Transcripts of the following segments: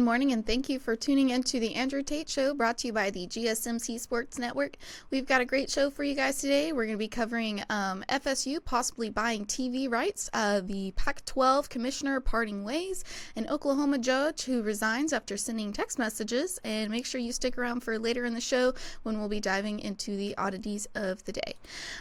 Good morning, and thank you for tuning into the Andrew Tate Show, brought to you by the GSMC Sports Network. We've got a great show for you guys today. We're going to be covering FSU possibly buying TV rights, the Pac-12 commissioner parting ways, an Oklahoma judge who resigns after sending text messages, and make sure you stick around for later in the show when we'll be diving into the oddities of the day.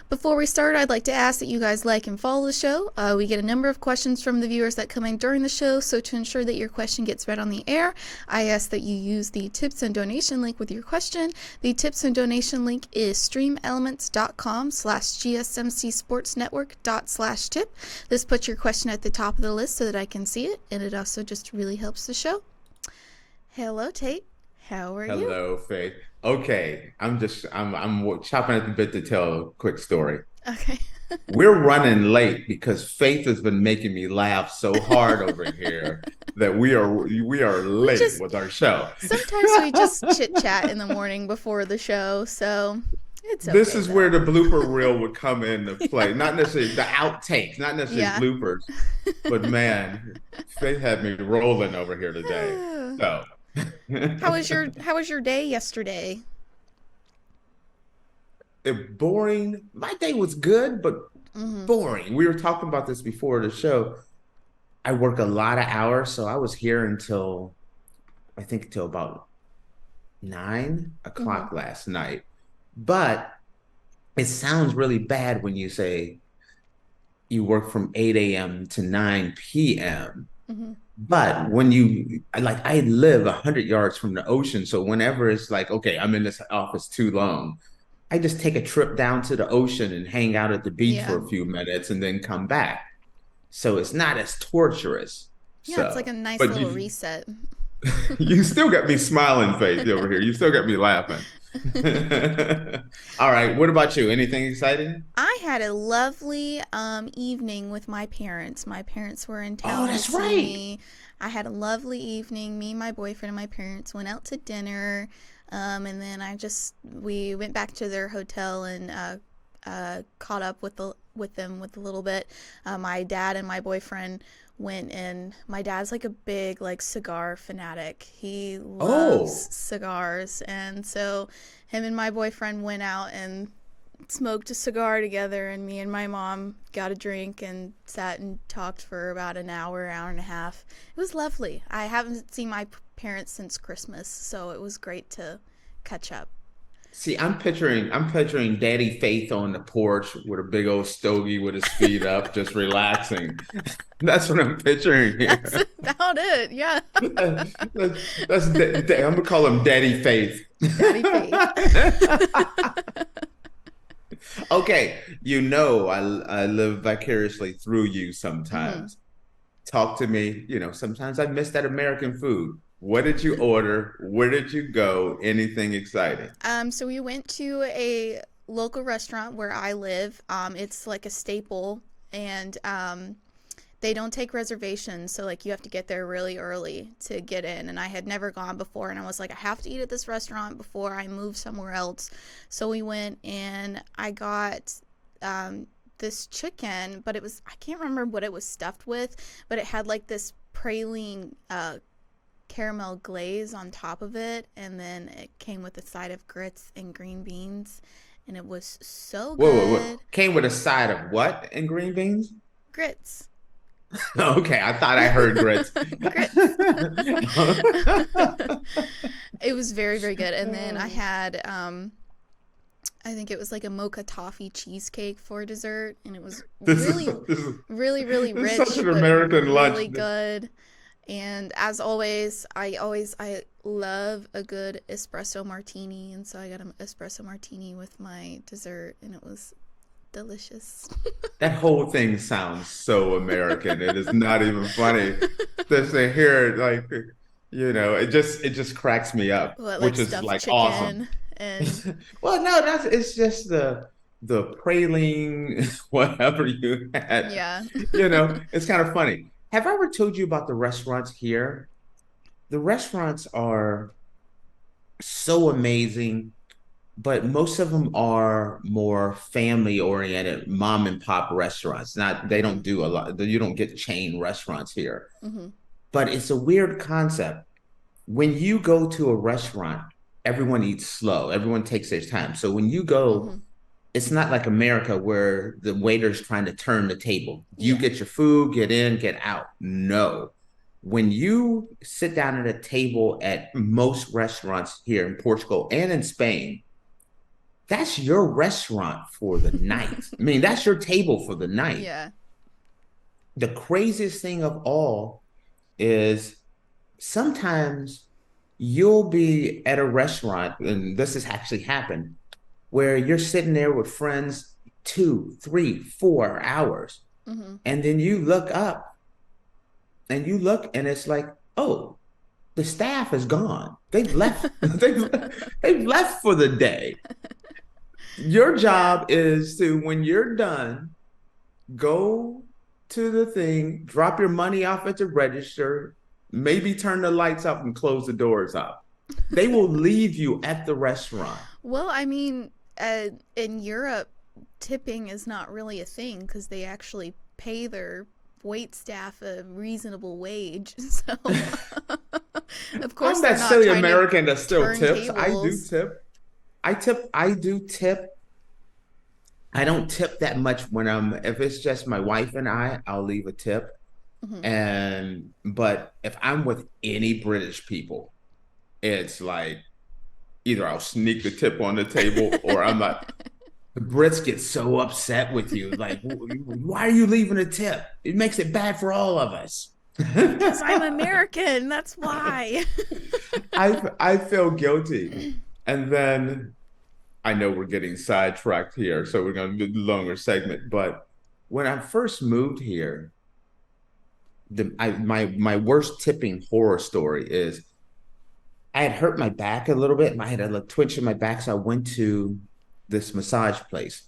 Before we start, I'd like to ask that you guys like and follow the show. We get a number of questions from the viewers that come in during the show, so to ensure that your question gets read on the air, I ask that you use the tips and donation link with your question. The tips and donation link is streamelements.com/gsmcsportsnetwork./tip. This puts your question at the top of the list so that I can see it, and it also just really helps the show. Hello, Tate. How are you? Hello, Faith. Okay, I'm chopping at the bit to tell a quick story. Okay. We're running late because Faith has been making me laugh so hard over here that we are late with our show. Sometimes we just chit chat in the morning before the show, so it's okay. This is where the blooper reel would come into play. Not necessarily the outtakes, not necessarily bloopers, but man, Faith had me rolling over here today. So, how was your day yesterday? Boring. My day was good, but boring. We were talking about this before the show. I work a lot of hours, so I was here until about 9 o'clock last night. But it sounds really bad when you say you work from 8 a.m. to 9 p.m. But when I live 100 yards from the ocean, so whenever it's like, okay, I'm in this office too long, I just take a trip down to the ocean and hang out at the beach for a few minutes and then come back. So it's not as torturous. Yeah, it's like a nice little reset. You still got me smiling, Faith, over here. You still got me laughing. All right. What about you? Anything exciting? I had a lovely evening with my parents. My parents were in town. Oh, that's right. Me. I had a lovely evening. Me, my boyfriend, and my parents went out to dinner. And then we went back to their hotel and caught up with them a little bit. My dad and my boyfriend went in. My dad's like a big cigar fanatic. He loves cigars, and so him and my boyfriend went out and smoked a cigar together, and me and my mom got a drink and sat and talked for about an hour and a half. It was lovely. I haven't seen my parents since Christmas, so it was great to catch up. See, I'm picturing Daddy Faith on the porch with a big old stogie with his feet up, just relaxing. That's what I'm picturing here. That's about it, yeah. I'm gonna call him Daddy Faith. Daddy Faith. Okay, I live vicariously through you sometimes. Talk to me. Sometimes I miss that American food. What did you order? Where did you go? Anything exciting? So we went to a local restaurant where I live. It's like a staple, and they don't take reservations, so you have to get there really early to get in. And I had never gone before, and I was like, I have to eat at this restaurant before I move somewhere else. So we went, and I got this chicken, but I can't remember what it was stuffed with, but it had this praline caramel glaze on top of it, and then it came with a side of grits and green beans, and it was so good. Whoa. Came with a side of what and green beans? Grits. Okay, I thought I heard grits. Grits. It was very, very good. And then I had I think it was a mocha toffee cheesecake for dessert, and it was really really rich. Such an American lunch. Really good. And as always, I love a good espresso martini, and so I got an espresso martini with my dessert, and it was delicious. That whole thing sounds so American. It is not even funny. Just to hear it just cracks me up, which is awesome. And well, no, it's just the praline, whatever you had. Yeah. It's kind of funny. Have I ever told you about the restaurants here? The restaurants are so amazing, but most of them are more family-oriented, mom and pop restaurants. They don't do a lot. You don't get chain restaurants here. But it's a weird concept. when you go to a restaurant, everyone eats slow. Everyone takes their time. So when you go, Mm-hmm. it's not like America where the waiter's trying to turn the table. You Yeah. get your food, get in, get out. No. When you sit down at a table at most restaurants here in Portugal and in Spain, that's your restaurant for the night. I mean, that's your table for the night. Yeah. The craziest thing of all is sometimes you'll be at a restaurant, and this has actually happened, where you're sitting there with friends 2, 3, 4 hours, Mm-hmm. and then you look up and you look, and it's like, oh, the staff is gone. They've left. They've left for the day. Your Yeah. job is to, when you're done, go to the thing, drop your money off at the register, maybe turn the lights up and close the doors up. They will leave you at the restaurant. Well, I mean, in Europe, tipping is not really a thing because they actually pay their wait staff a reasonable wage. So, of course, I'm they're that not silly trying to American that still turn tips. I do tables. tip. I do tip. I don't tip that much when if it's just my wife and I'll leave a tip. Hmm. But if I'm with any British people, it's like either I'll sneak the tip on the table or I'm not. The Brits get so upset with you. Like, why are you leaving a tip? It makes it bad for all of us. Because I'm American, that's why. I feel guilty. And then I know we're getting sidetracked here, so we're going to do a longer segment. But when I first moved here, my worst tipping horror story is I had hurt my back a little bit. I had a twitch in my back, so I went to this massage place,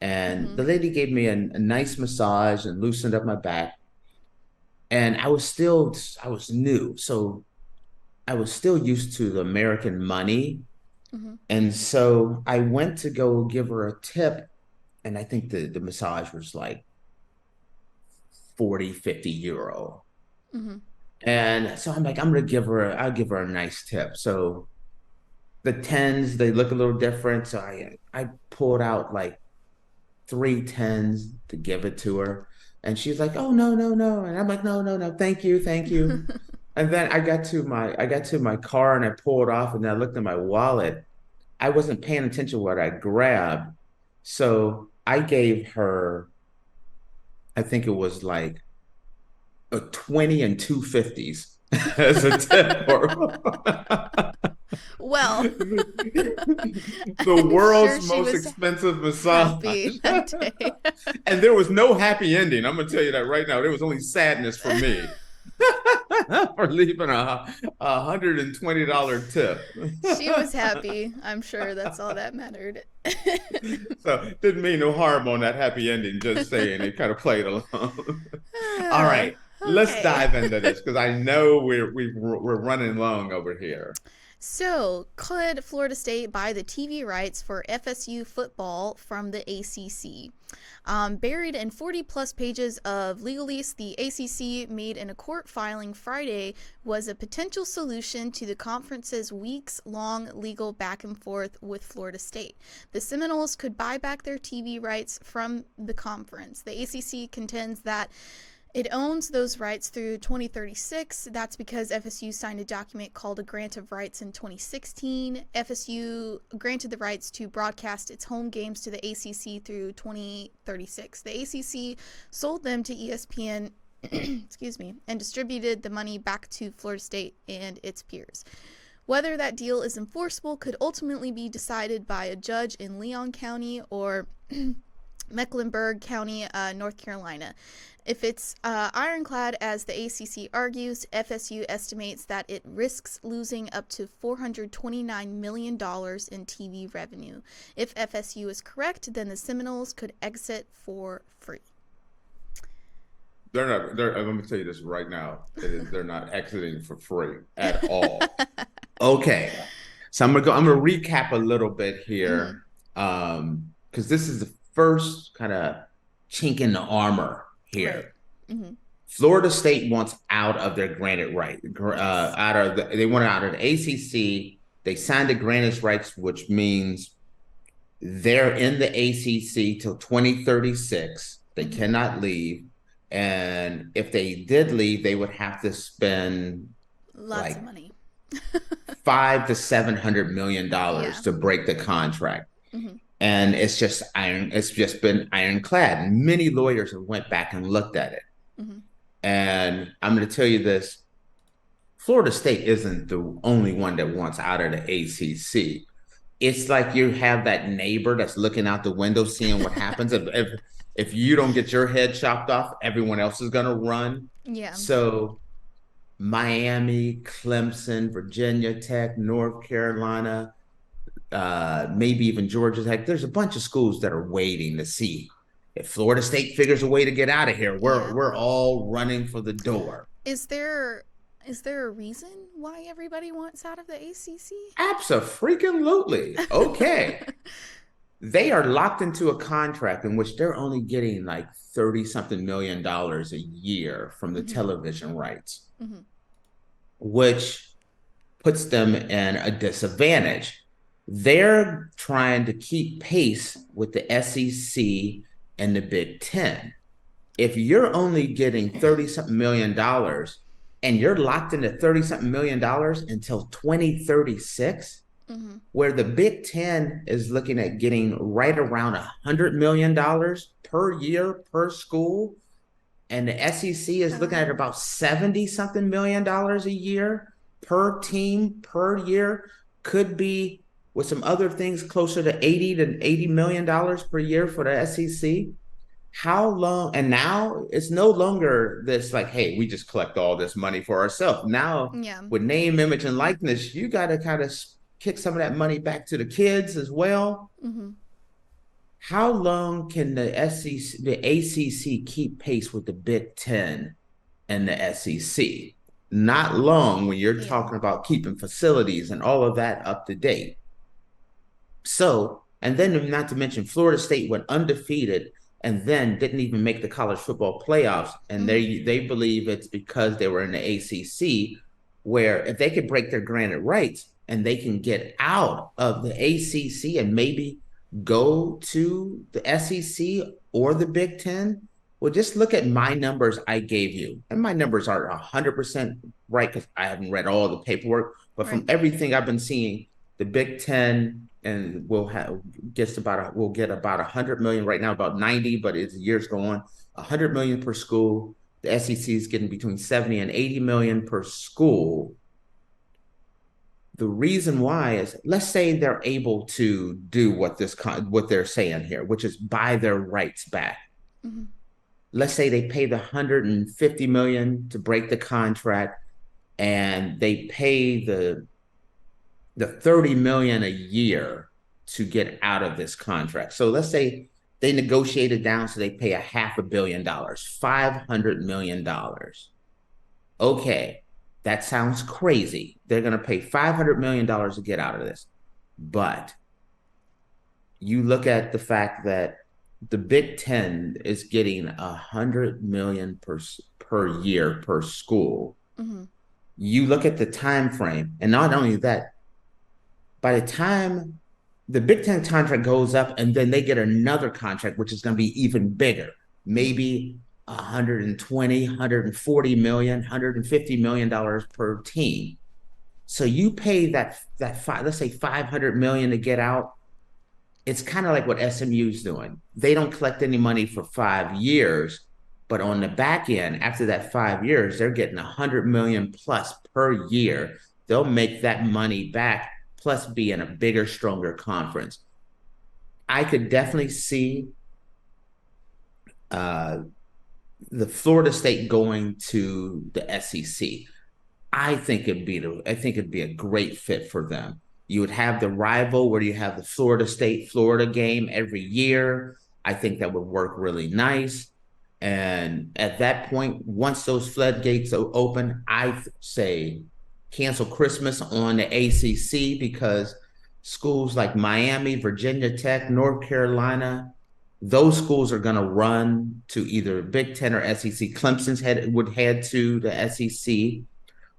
and Hmm. the lady gave me a nice massage and loosened up my back. And I was new, so I was still used to the American money. Hmm. And so I went to go give her a tip, and I think the massage was like 40, 50 euro. Hmm. And so I'm like, I'll give her a nice tip. So the tens, they look a little different. So I pulled out like three tens to give it to her. And she's like, oh no, no, no. And I'm like, no, no, no, thank you, thank you. And then I got to my car and I pulled off and I looked at my wallet. I wasn't paying attention to what I grabbed. So I gave her, I think it was like a 20 and 250s as a tip for Well, the I'm sure world's she most was expensive massage. happy that day. And there was no happy ending. I'm gonna tell you that right now. There was only sadness for me for leaving a $120 tip. She was happy. I'm sure that's all that mattered. So didn't mean no harm on that happy ending, just saying it kind of played along. All right, let's Okay. dive into this because I know we're running long over here. So, could Florida State buy the TV rights for FSU football from the ACC? Buried in 40 plus pages of legalese the ACC made in a court filing Friday was a potential solution to the conference's weeks long legal back and forth with Florida State. The Seminoles could buy back their TV rights from the conference. The ACC contends that it owns those rights through 2036. That's because FSU signed a document called a Grant of Rights in 2016. FSU granted the rights to broadcast its home games to the ACC through 2036. The ACC sold them to ESPN, excuse me, and distributed the money back to Florida State and its peers. Whether that deal is enforceable could ultimately be decided by a judge in Leon County or Mecklenburg County, North Carolina. If it's ironclad, as the ACC argues, FSU estimates that it risks losing up to $429 million in TV revenue. If FSU is correct, then the Seminoles could exit for free. They're not. Let me tell you this right now. They're not exiting for free at all. Okay, so I'm gonna recap a little bit Mm-hmm. here, because this is the first kind of chink in the armor Right. here. Mm-hmm. Florida State wants out of their granted right. Yes. They want out of the ACC. They signed the granted rights, which means they're in the ACC till 2036. They Mm-hmm. cannot leave. And if they did leave, they would have to spend Lots of like money. five to $700 million Yeah. to break the contract. Mm-hmm. And it's just iron, it's just been ironclad. And many lawyers have went back and looked at it. Mm-hmm. And I'm going to tell you this, Florida State isn't the only one that wants out of the ACC. It's like you have that neighbor that's looking out the window, seeing what happens. If you don't get your head chopped off, everyone else is going to run. Yeah. So Miami, Clemson, Virginia Tech, North Carolina, maybe even Georgia Tech. There's a bunch of schools that are waiting to see if Florida State figures a way to get out of here. We're Yeah. we're all running for the door. Is there is there a reason why everybody wants out of the ACC? Absolutely. Okay. They are locked into a contract in which they're only getting like 30 something $1 million a year from the Mm-hmm. television rights, Mm-hmm. which puts them in a disadvantage. They're trying to keep pace with the SEC and the Big Ten. If you're only getting 30 something $1 million and you're locked into 30 something $1 million until 2036, Mm-hmm. where the Big Ten is looking at getting right around $100 million per year per school, and the SEC is looking at about 70 something $1 million a year per team per year, could be with some other things closer to $80 million per year for the SEC. How long? And now it's no longer this like, hey, we just collect all this money for ourselves. Now, Yeah. with name, image, and likeness, you got to kind of kick some of that money back to the kids as well. Mm-hmm. How long can the ACC keep pace with the Big Ten and the SEC? Not long when you're Yeah. talking about keeping facilities and all of that up to date. So, and then not to mention Florida State went undefeated and then didn't even make the college football playoffs. And Mm-hmm. they believe it's because they were in the ACC, where if they could break their granted rights and they can get out of the ACC and maybe go to the SEC or the Big Ten. Well, just look at my numbers I gave you. And my numbers are 100% right because I haven't read all the paperwork. But from Right. everything I've been seeing, the Big Ten and we'll get about 100 million right now, about 90, but as the years go on, 100 million per school. The SEC is getting between 70 and 80 million per school. The reason why is, let's say they're able to do what they're saying here, which is buy their rights back. Mm-hmm. Let's say they pay the 150 million to break the contract, and they pay the 30 million a year to get out of this contract. So let's say they negotiated down so they pay $500 million, $500 million. Okay, that sounds crazy. They're going to pay $500 million to get out of this. But you look at the fact that the Big Ten is getting 100 million per year per school. Mm-hmm. You look at the time frame, and not only that, by the time the Big Ten contract goes up, and then they get another contract, which is going to be even bigger, maybe 120, 140 million, $150 million per team. So you pay let's say 500 million to get out. It's kind of like what SMU's doing. They don't collect any money for 5 years, but on the back end, after that 5 years, they're getting 100 million plus per year. They'll make that money back, plus be in a bigger, stronger conference. I could definitely see the Florida State going to the SEC. I think it'd be a great fit for them. You would have the rival where you have the Florida State Florida game every year. I think that would work really nice. And at that point, once those floodgates open, I say cancel Christmas on the ACC, because schools like Miami, Virginia Tech, North Carolina, those schools are going to run to either Big Ten or SEC. Would head to the SEC,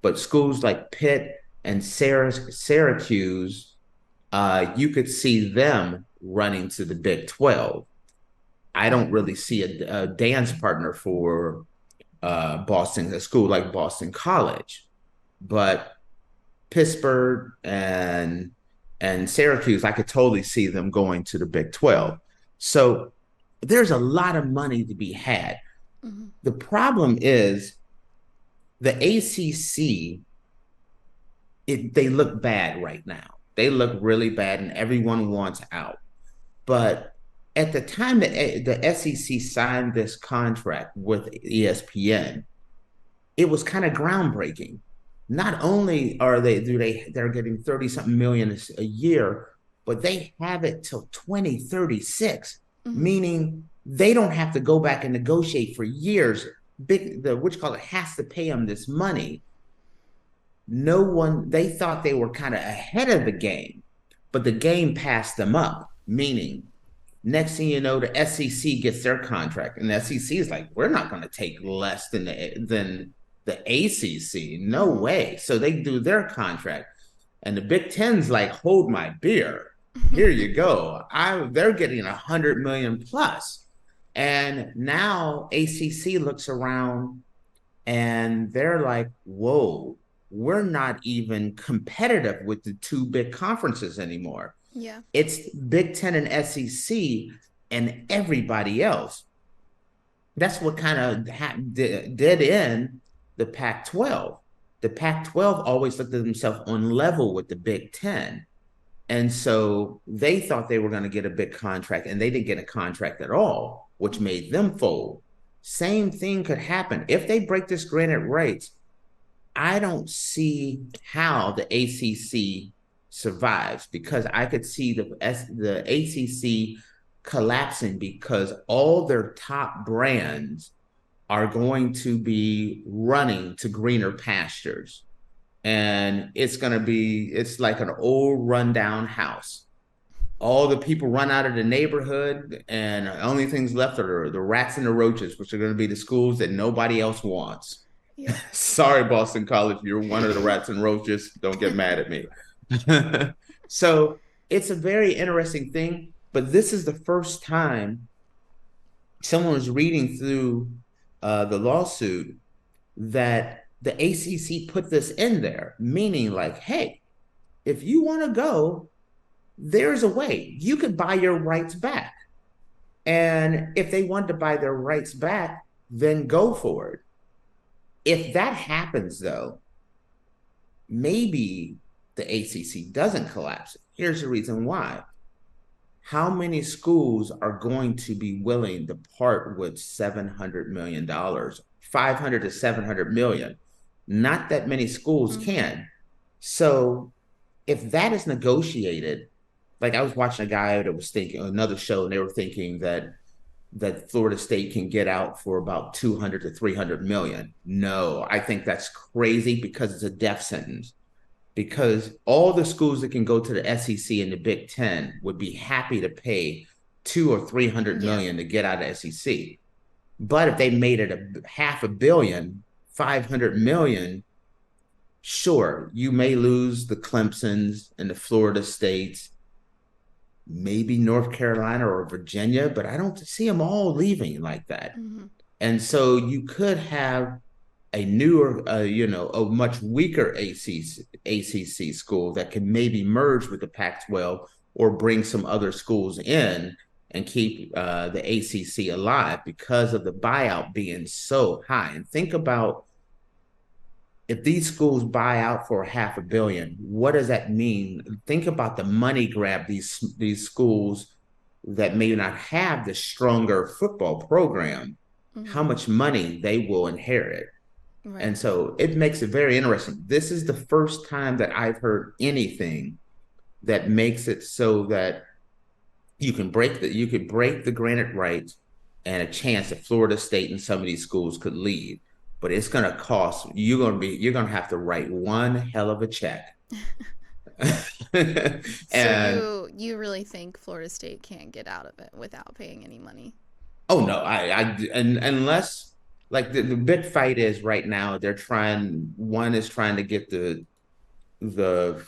but schools like Pitt and Syracuse, you could see them running to the Big 12. I don't really see a dance partner for Boston, a school like Boston College, but Pittsburgh and Syracuse, I could totally see them going to the Big 12. So there's a lot of money to be had. Mm-hmm. The problem is the ACC, they look bad right now. They look really bad, and everyone wants out. But at the time that the SEC signed this contract with ESPN, it was kind of groundbreaking. Not only they're getting 30 something million a year, but they have it till 2036, mm-hmm. meaning they don't have to go back and negotiate for years. Has to pay them this money. They thought they were kind of ahead of the game, but the game passed them up, meaning next thing you know, the SEC gets their contract, and the SEC is like, we're not going to take less than the ACC. No way. So they do their contract, and the Big Ten's like, hold my beer. Here you go. They're getting 100 million plus. And now ACC looks around and they're like, whoa, we're not even competitive with the two big conferences anymore. Yeah. It's Big Ten and SEC and everybody else. That's what kind of did in the Pac-12. The Pac-12 always looked at themselves on level with the Big Ten. And so they thought they were going to get a big contract, and they didn't get a contract at all, which made them fold. Same thing could happen. If they break this granted rights, I don't see how the ACC survives, because I could see the ACC collapsing, because all their top brands are going to be running to greener pastures. And it's like an old rundown house. All the people run out of the neighborhood, and the only things left are the rats and the roaches, which are going to be the schools that nobody else wants. Yeah. Sorry, Boston College, you're one of the rats and roaches. Don't get mad at me. So it's a very interesting thing, but this is the first time someone was reading through the lawsuit that the ACC put this in there, meaning like, hey, if you want to go, there's a way. You could buy your rights back. And if they want to buy their rights back, then go for it. If that happens, though, maybe the ACC doesn't collapse. Here's the reason why. How many schools are going to be willing to part with $700 million, 500 to 700 million? Not that many schools can. So if that is negotiated, like I was watching a guy that was thinking, another show, and they were thinking that Florida State can get out for about 200 to 300 million. No, I think that's crazy, because it's a death sentence. Because all the schools that can go to the SEC and the Big Ten would be happy to pay 200 or 300 million to get out of SEC. But if they made it a $500 million, 500 million, sure, you may lose the Clemsons and the Florida States, maybe North Carolina or Virginia, but I don't see them all leaving like that. Mm-hmm. And so you could have a newer, a much weaker ACC school that can maybe merge with the Pac-12 or bring some other schools in and keep the ACC alive, because of the buyout being so high. And think about, if these schools buy out for $500 million, what does that mean? Think about the money grab these schools that may not have the stronger football program, how much money they will inherit. Right. And so it makes it very interesting. This is the first time that I've heard anything that makes it so that you could break the granted rights, and a chance that Florida State and some of these schools could leave. But it's going to cost, you're going to have to write one hell of a check. So And you really think Florida State can't get out of it without paying any money? oh no, and unless like the big fight is right now, one is trying to get the the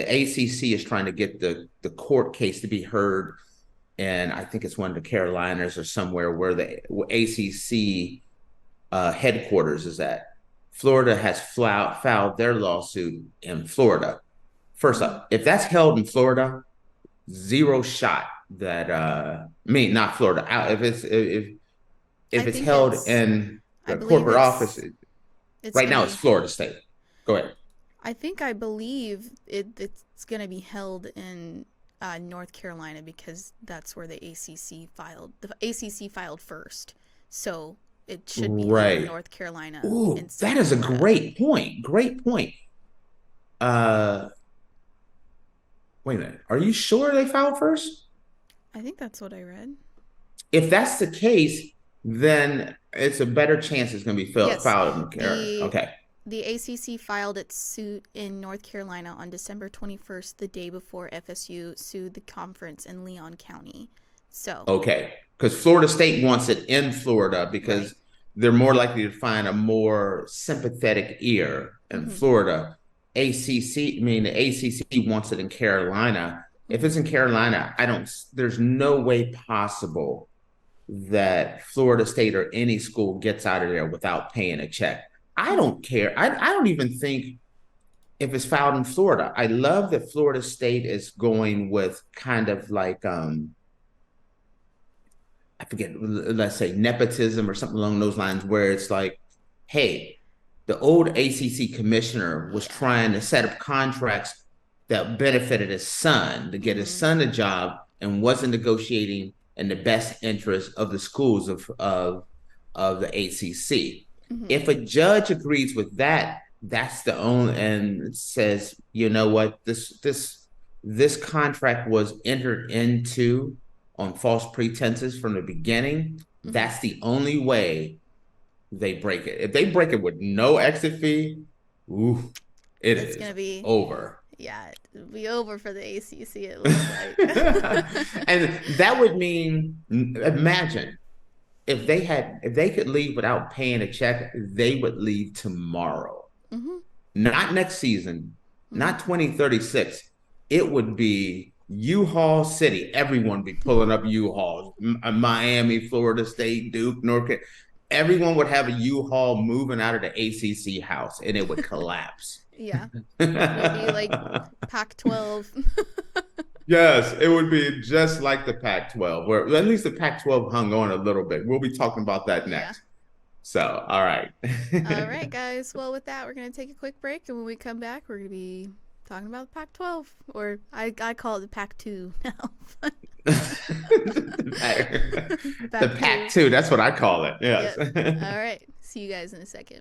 ACC is trying to get the court case to be heard, and I think it's one of the Carolinas or somewhere where the ACC headquarters is at. Florida has filed their lawsuit in Florida. First Mm-hmm. up, if that's held in Florida, zero shot that I mean not Florida out I if it's think held it's in I the believe corporate office, it's right gonna now it's be Florida State. Go ahead. I believe it's gonna be held in North Carolina because that's where the ACC filed. The ACC filed first, so it should be held in Right. North Carolina Ooh, instead that of is a Florida. great point. Great point. Uh, wait a minute. Are you sure they filed first? I think that's what I read. If that's the case, then it's a better chance it's going to be Yes, filed in the Okay. the ACC filed its suit in North Carolina on December 21st, the day before FSU sued the conference in Leon County. So, Okay. Because Florida State wants it in Florida right. because they're more likely to find a more sympathetic ear in Mm-hmm. Florida. I mean, the ACC wants it in Carolina. If Mm-hmm. it's in Carolina, there's no way possible that Florida State or any school gets out of there without paying a check. I Mm-hmm. don't care. I don't even think if it's filed in Florida. I love that Florida State is going with kind of like I forget, let's say nepotism or something along those lines, where it's like, hey, the old ACC commissioner was Yeah. trying to set up contracts that benefited his son to get his Mm-hmm. son a job and wasn't negotiating in the best interest of the schools of the ACC. Mm-hmm. If a judge agrees with that, that's the only and says, you know what, this contract was entered into on false pretenses from the beginning. Mm-hmm. That's the only way they break it. If they break it with no exit fee, ooh, it It's is gonna be over. yeah, it'll be over for the ACC. It And looks like. that would mean, imagine if they could leave without paying a check, they would leave tomorrow. Mm-hmm. Not next season, Mm-hmm. not 2036. It would be U-Haul City. Everyone be pulling up U-Hauls. Miami, Florida State, Duke, North Carolina. Everyone would have a U-Haul moving out of the ACC house and it would collapse. Yeah, it'll be like Pac-12. Yes, it would be just like the Pac-12, where at least the Pac-12 hung on a little bit. We'll be talking about that Yeah. next. So, all right. All right, guys. Well, with that, we're going to take a quick break. And when we come back, we're going to be talking about the Pac 12. Or I call it the Pac 2 now. The Pac 2. Pac 2, that's what I call it. Yes. Yep. All right. See you guys in a second.